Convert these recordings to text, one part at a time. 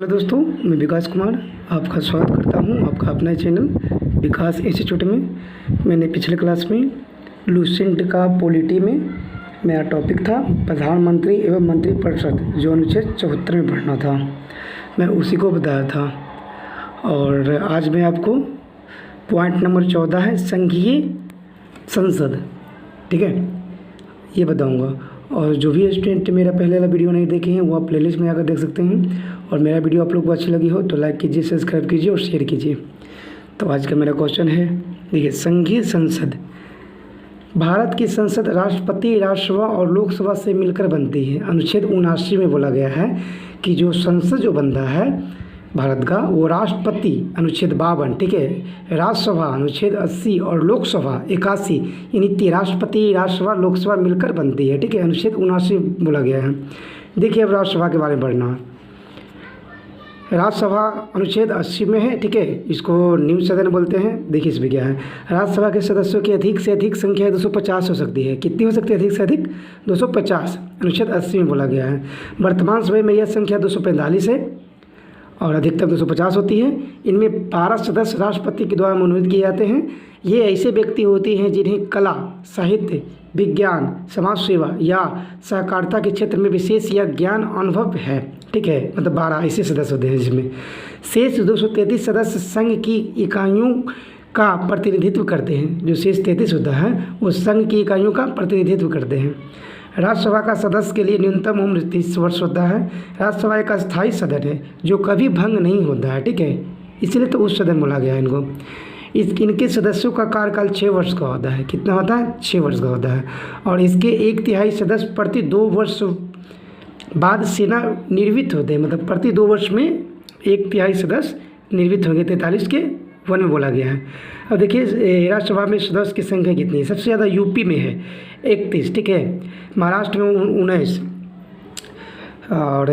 Hello दोस्तों, मैं विकास कुमार आपका स्वागत करता हूं आपका अपना चैनल विकास इंस्टीट्यूट में। मैंने पिछले क्लास में लूसेंट का पॉलिटी में मेरा टॉपिक था प्रधानमंत्री एवं मंत्रिपरिषद, जो अनुच्छेद 74 में पढ़ना था, मैं उसी को बताया था। और आज मैं आपको पॉइंट नंबर 14 है संघीय संसद, ठीक है, ये बताऊंगा। और जो भी स्टूडेंट मेरा पहले वाला वीडियो नहीं देखे हैं वो आप प्लेलिस्ट में आकर देख सकते हैं। और मेरा वीडियो आप लोग को अच्छी लगी हो तो लाइक कीजिए, सब्सक्राइब कीजिए और शेयर कीजिए। तो आज का मेरा क्वेश्चन है, देखिए, संघीय संसद। भारत की संसद राष्ट्रपति, राज्यसभा और लोकसभा से मिलकर बनती है। अनुच्छेद 79 में बोला गया है कि जो संसद जो बनता है भारत का, वो राष्ट्रपति अनुच्छेद 52, ठीक है, राज्यसभा अनुच्छेद 80 और लोकसभा 81, यानी 3 राष्ट्रपति, राज्यसभा, लोकसभा मिलकर बनती है, ठीक है। अनुच्छेद 79 बोला गया है। देखिए, अब राज्यसभा के बारे में पढ़ना है। राज्यसभा अनुच्छेद 80 में है, ठीक है, इसको निम्न सदन बोलते हैं। देखिए इसमें क्या है, राज्यसभा के सदस्यों की अधिक से अधिक संख्या 250 हो सकती है। कितनी हो सकती है? अधिक से अधिक 250, अनुच्छेद 80 में बोला गया है। वर्तमान समय में यह संख्या 245 है और अधिकतम 250 होती है। इनमें 12 सदस्य राष्ट्रपति के द्वारा मनोनीत किए जाते हैं। ये ऐसे व्यक्ति होते हैं जिन्हें कला, साहित्य, विज्ञान, समाज सेवा या सहकारिता के क्षेत्र में विशेष या ज्ञान अनुभव है, ठीक है। मतलब 12 ऐसे सदस्य होते हैं जिसमें शेष 233 सदस्य संघ की इकाइयों का प्रतिनिधित्व करते हैं। जो शेष 33 होता है वो संघ की इकाइयों का प्रतिनिधित्व करते हैं। राज्यसभा का सदस्य के लिए न्यूनतम उम्र 30 वर्ष होता है। राज्यसभा एक अस्थायी सदन है जो कभी भंग नहीं होता है, ठीक है, इसलिए तो उस सदन बोला गया है इनको। इनके सदस्यों का कार्यकाल 6 वर्ष का होता है। कितना होता है? 6 वर्ष का होता है। और इसके 1/3 सदस्य प्रति 2 वर्ष बाद सेना निर्वृत्त होते हैं। मतलब प्रति 2 वर्ष में 1/3 सदस्य निर्वृत्त होंगे। 43 के 1 में बोला गया है। अब देखिए, राज्यसभा में सदस्य की संख्या कितनी है? सबसे ज़्यादा यूपी में है 31, ठीक है, महाराष्ट्र में 19 और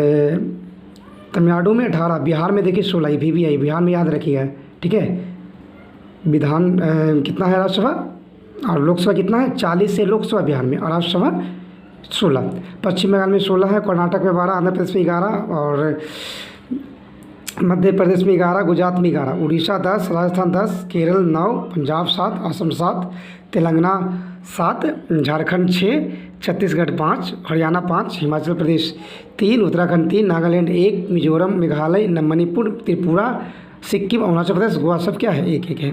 तमिलनाडु में 18, बिहार में देखिए 16, VVI बिहार में याद रखिएगा, ठीक है। विधान कितना है राज्यसभा और लोकसभा कितना है? 40 से लोकसभा बिहार में और राज्यसभा 16। पश्चिम बंगाल में 16 है, कर्नाटक में 12, आंध्र प्रदेश में 11 और मध्य प्रदेश में 11, गुजरात में 11, उड़ीसा 10, राजस्थान 10, केरल 9, पंजाब 7, असम 7, तेलंगाना 7, झारखंड 6, छत्तीसगढ़ 5, हरियाणा 5, हिमाचल प्रदेश 3, उत्तराखंड 3, नागालैंड 1, मिजोरम, मेघालय, मणिपुर, त्रिपुरा, सिक्किम, अरुणाचल प्रदेश, गोवा, सब क्या है? 1-1 है।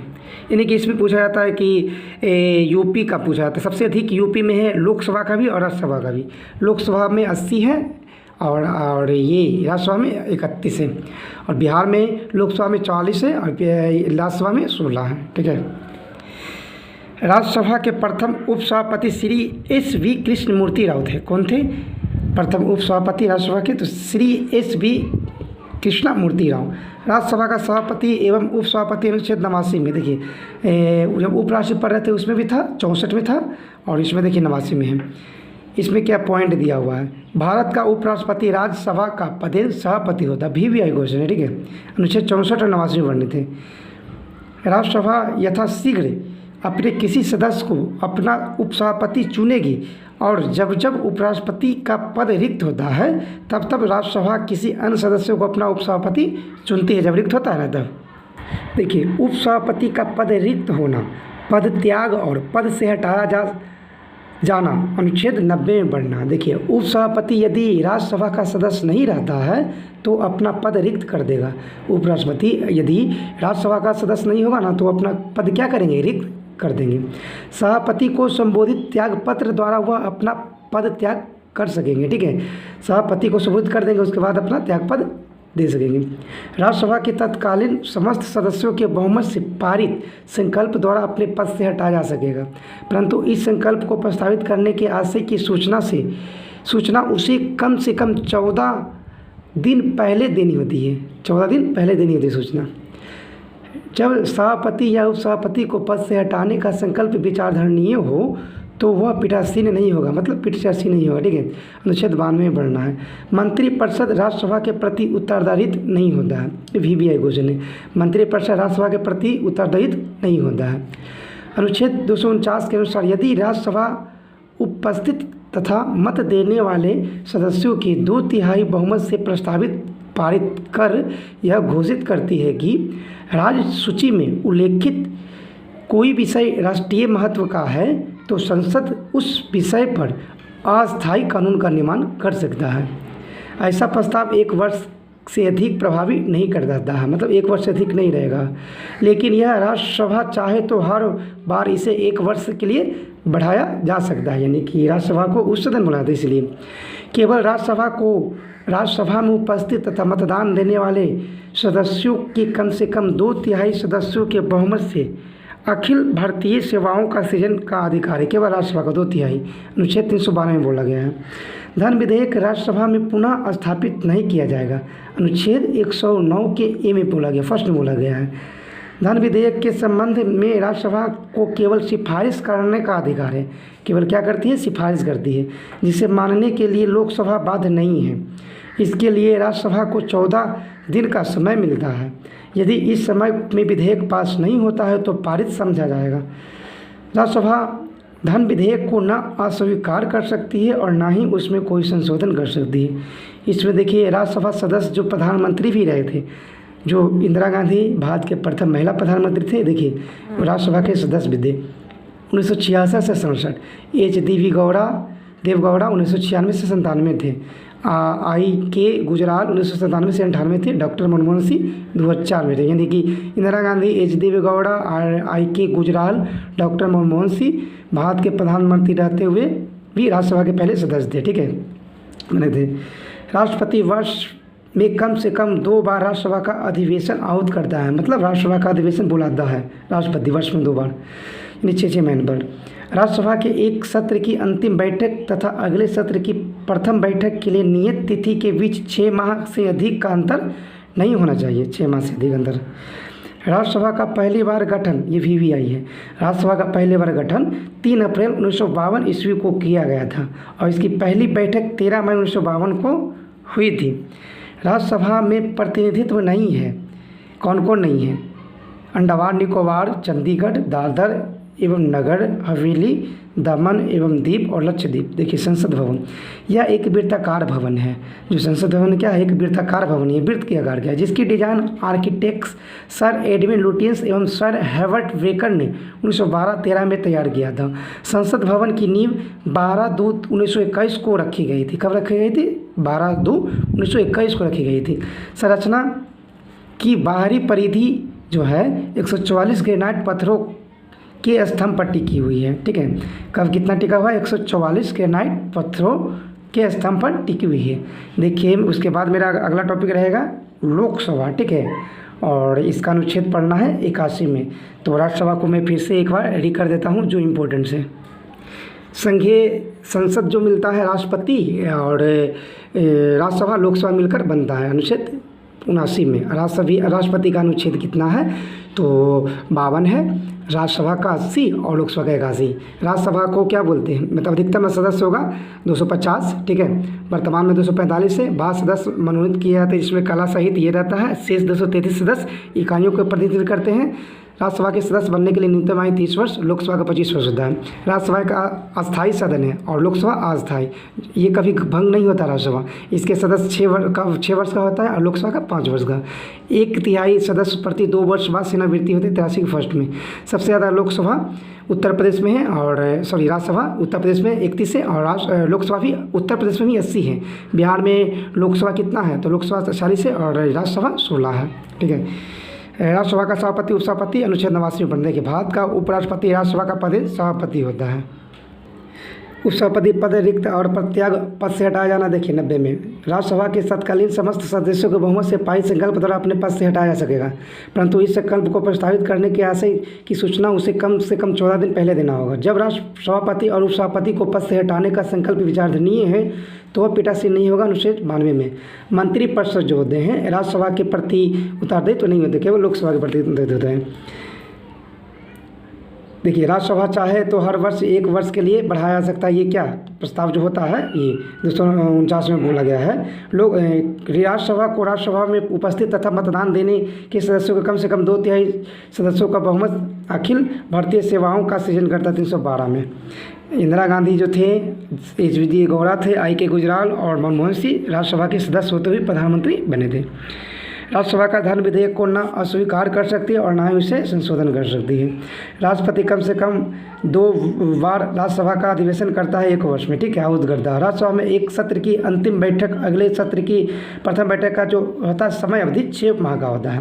यानी कि इसमें पूछा जाता है कि यूपी का पूछा जाता है। सबसे अधिक यूपी में है लोकसभा का भी और राज्यसभा का भी। लोकसभा में 80 है और ये राज्यसभा में 31 है। और बिहार में लोकसभा में 44 है और राज्यसभा में 16 है, ठीक है। राज्यसभा के प्रथम उपसभापति श्री SV कृष्णमूर्ति राव थे। कौन थे प्रथम उपसभापति राज्यसभा के? तो श्री SV कृष्णमूर्ति राव। राज्यसभा का सभापति एवं उपसभापति अनुच्छेद 89 में, देखिए, जब उपराष्ट्रपति पढ़ रहे थे उसमें भी था, 64 में था और इसमें देखिए 89 में है। इसमें क्या पॉइंट दिया हुआ है? भारत का उपराष्ट्रपति राज्यसभा का पदेन सभापति होता है। VVI क्वेश्चन है, ठीक है। अनुच्छेद 64 और 89 में वर्णित थे। राज्यसभा यथाशीघ्र अपने किसी सदस्य को अपना उपसभापति चुनेगी और जब जब उपराष्ट्रपति का पद रिक्त होता है तब तब राज्यसभा किसी अन्य सदस्य को अपना उपसभापति चुनती है। जब रिक्त होता है ना तब। देखिए, उपसभापति का पद रिक्त होना, पद त्याग और पद से हटाया जाना अनुच्छेद 90 में बढ़ना। देखिए, उपसभापति यदि राज्यसभा का सदस्य नहीं रहता है तो अपना पद रिक्त कर देगा। उपराष्ट्रपति यदि राज्यसभा का सदस्य नहीं होगा ना तो अपना पद क्या करेंगे? रिक्त कर देंगे। सभापति को संबोधित त्याग पत्र द्वारा वह अपना पद त्याग कर सकेंगे, ठीक है। सभापति को संबोधित कर देंगे, उसके बाद अपना त्याग पद दे सकेंगे। राज्यसभा के तत्कालीन समस्त सदस्यों के बहुमत से पारित संकल्प द्वारा अपने पद से हटाया जा सकेगा, परंतु इस संकल्प को प्रस्तावित करने के आशय की सूचना उसे कम से कम 14 दिन पहले देनी होती है। 14 दिन पहले देनी होती है सूचना। जब सभापति या उपसभापति को पद से हटाने का संकल्प विचारधरणीय हो तो वह पीठासीन नहीं होगा, मतलब पीठचर्ची नहीं होगा, ठीक है। अनुच्छेद 92 में बढ़ना है। मंत्रिपरिषद राज्यसभा के प्रति उत्तरदायित्व नहीं होता है। VVI क्वेश्चन है। मंत्रिपरिषद राज्यसभा के प्रति उत्तरदायित्व नहीं होता है। अनुच्छेद 249 के अनुसार यदि राज्यसभा उपस्थित तथा मत देने वाले सदस्यों की 2/3 बहुमत से प्रस्तावित पारित कर यह घोषित करती है कि राज्य सूची में उल्लेखित कोई विषय राष्ट्रीय महत्व का है तो संसद उस विषय पर अस्थायी कानून का निर्माण कर सकता है। ऐसा प्रस्ताव 1 वर्ष से अधिक प्रभावी नहीं कर देता है, मतलब 1 वर्ष से अधिक नहीं रहेगा। लेकिन यह राज्यसभा चाहे तो हर बार इसे 1 वर्ष के लिए बढ़ाया जा सकता है, यानी कि राज्यसभा को उच्च सदन बुलाते इसलिए केवल राज्यसभा में उपस्थित तथा मतदान देने वाले सदस्यों के कम से कम 2/3 सदस्यों के बहुमत से अखिल भारतीय सेवाओं का सृजन का अधिकार है। केवल राज्यसभा का 2/3 अनुच्छेद 312 में बोला गया है। धन विधेयक राज्यसभा में पुनः स्थापित नहीं किया जाएगा, अनुच्छेद 109 के ए में बोला गया, फर्स्ट में बोला गया है। धन विधेयक के संबंध में राज्यसभा को केवल सिफारिश करने का अधिकार है। केवल क्या करती है? सिफारिश करती है, जिसे मानने के लिए लोकसभा बाध्य नहीं है। इसके लिए राज्यसभा को 14 दिन का समय मिलता है। यदि इस समय में विधेयक पास नहीं होता है तो पारित समझा जाएगा। राज्यसभा धन विधेयक को न अस्वीकार कर सकती है और ना ही उसमें कोई संशोधन कर सकती है। इसमें देखिए राज्यसभा सदस्य जो प्रधानमंत्री भी रहे थे, जो इंदिरा गांधी भारत के प्रथम महिला प्रधानमंत्री थे, देखिए राज्यसभा के सदस्य भी थे 1966 से 67। H.D. देवगौड़ा 1996 से 97 थे। I.K. गुजराल 1997 से 98 थे। डॉक्टर मनमोहन सिंह 2004 में थे। यानी कि इंदिरा गांधी, H.D. देवेगौड़ा और I.K. गुजराल, डॉक्टर मनमोहन सिंह भारत के प्रधानमंत्री रहते हुए भी राज्यसभा के पहले सदस्य थे, ठीक है, बने थे। राष्ट्रपति वर्ष में कम से कम 2 बार राज्यसभा का अधिवेशन आहूत करता है, मतलब राज्यसभा का अधिवेशन बुलाता है राष्ट्रपति वर्ष में 2 बार, यानी 6 महीने पर। राज्यसभा के एक सत्र की अंतिम बैठक तथा अगले सत्र की प्रथम बैठक के लिए नियत तिथि के बीच 6 माह से अधिक का अंतर नहीं होना चाहिए। 6 माह से अधिक अंतर। राज्यसभा का पहली बार गठन, ये VVI है, राज्यसभा का पहली बार गठन 3 अप्रैल 1952 ईस्वी को किया गया था और इसकी पहली बैठक 13 मई 1952 को हुई थी। राज्यसभा में प्रतिनिधित्व नहीं है। कौन कौन नहीं है? अंडमान निकोबार, चंडीगढ़, दादर एवं नगर हवेली, दमन एवं दीप और लक्षद्वीप। देखिए संसद भवन, यह एक वृत्ताकार भवन है। जो संसद भवन क्या है? एक वृत्ताकार भवन है, वृत्त के आकार का है, जिसकी design architects sir Edwin Lutyens एवं सर हेवर्ट वेकर ने 1912-13 में तैयार किया था। संसद भवन की नींव 12/2/1921 को रखी गई थी। कब रखी गई थी? 12/2/1921 को रखी गई थी। संरचना की बाहरी परिधि जो है 144 ग्रेनाइट पत्थरों के स्तंभ पर टिकी हुई है, ठीक है। कब कितना टिका हुआ है? 144 ग्रेनाइट पत्थरों के स्तंभ पर टिकी हुई है। देखिए उसके बाद मेरा अगला टॉपिक रहेगा लोकसभा, ठीक है, और इसका अनुच्छेद पढ़ना है 81 में। तो राज्यसभा को मैं फिर से एक बार रीड कर देता हूँ जो इम्पोर्टेंट है। संघीय संसद जो मिलता है राष्ट्रपति और राज्यसभा लोकसभा मिलकर बनता है। अनुच्छेद 79 में राष्ट्रपति का अनुच्छेद कितना है? तो 52 है। राज्यसभा का 80 और लोकसभा का 81। राज्यसभा को क्या बोलते हैं? मतलब अधिकतम सदस्य होगा 250, ठीक है। वर्तमान में 245 है। 12 सदस्य मनोनीत किए जाते हैं, जिसमें कला सहित ये रहता है। शेष 233 सदस्य इकाइयों को प्रतिनिधित्व करते हैं। राज्यसभा के सदस्य बनने के लिए न्यूनतम आयु 30 वर्ष, लोकसभा का 25 वर्ष होता है। राज्यसभा का अस्थायी सदन है और लोकसभा अस्थायी, ये कभी भंग नहीं होता। राज्यसभा इसके सदस्य 6 वर्ष का होता है और लोकसभा का 5 वर्ष का। 1/3 सदस्य प्रति 2 वर्ष बाद सेवानिवृत्ति होती है 83 के फर्स्ट में। सबसे ज़्यादा लोकसभा उत्तर प्रदेश में है और राज्यसभा उत्तर प्रदेश में 31 है और लोकसभा भी उत्तर प्रदेश में भी 80 है। बिहार में लोकसभा कितना है? तो लोकसभा 40 है और राज्यसभा 16 है, ठीक है। राज्यसभा का सभापति उपसभापति अनुच्छेद 89 में बनने के बाद का उपराष्ट्रपति राज्यसभा का पद सभापति होता है। उपसभापति पद रिक्त और प्रत्याग पद से हटाया जाना। देखिए 90 में राज्यसभा के तत्कालीन समस्त सदस्यों के बहुमत से पारित संकल्प द्वारा अपने पद से हटाया जा सकेगा, परंतु इस संकल्प को प्रस्तावित करने के आशय की सूचना उसे कम से कम 14 दिन पहले देना होगा। जब राष्ट्रपति और उपसभापति को पद से हटाने का संकल्प विचारणीय है तो वह पीठासीन नहीं होगा। अनुच्छेद 92 में मंत्री परिषद जो होते हैं राज्यसभा के प्रति उत्तरदायित्व नहीं होते, केवल लोकसभा के प्रति उत्तरदायित्व होते हैं। देखिए, राज्यसभा चाहे तो हर वर्ष 1 वर्ष के लिए बढ़ाया जा सकता है। ये क्या प्रस्ताव जो होता है ये 249 में बोला गया है। लोग राज्यसभा को राज्यसभा में उपस्थित तथा मतदान देने के सदस्यों के कम से कम 2/3 सदस्यों का बहुमत अखिल भारतीय सेवाओं का सृजन करता 312 में। इंदिरा गांधी जो थे, HG गौड़ा थे, IK गुजराल और मनमोहन सिंह राज्यसभा के सदस्य होते हुए प्रधानमंत्री बने थे। राज्यसभा का धन विधेयक को न अस्वीकार कर सकती है और न ही उसे संशोधन कर सकती है। राष्ट्रपति कम से कम 2 बार राज्यसभा का अधिवेशन करता है 1 वर्ष में, ठीक है। उद्गर्दा राज्यसभा में एक सत्र की अंतिम बैठक अगले सत्र की प्रथम बैठक का जो होता है समय अवधि 6 माह का होता है।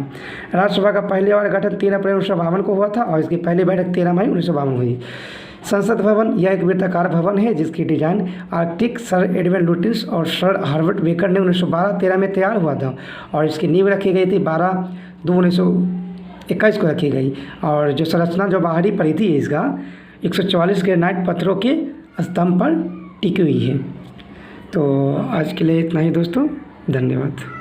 राज्यसभा का पहली बार गठन 13 अप्रैल 1952 को हुआ था और इसकी पहली बैठक 13 मई 1952 हुई। संसद भवन यह एक वृत्ताकार भवन है जिसकी design Arctic sir Edwin Lutyens और सर हार्वर्ड बेकर ने 1912-13 में तैयार हुआ था और इसकी नींव रखी गई थी 12/2/1921 को रखी गई। और जो संरचना जो बाहरी परिधि है इसका 144 ग्रेनाइट पत्थरों के स्तंभ पर टिकी हुई है। तो आज के लिए इतना ही दोस्तों, धन्यवाद।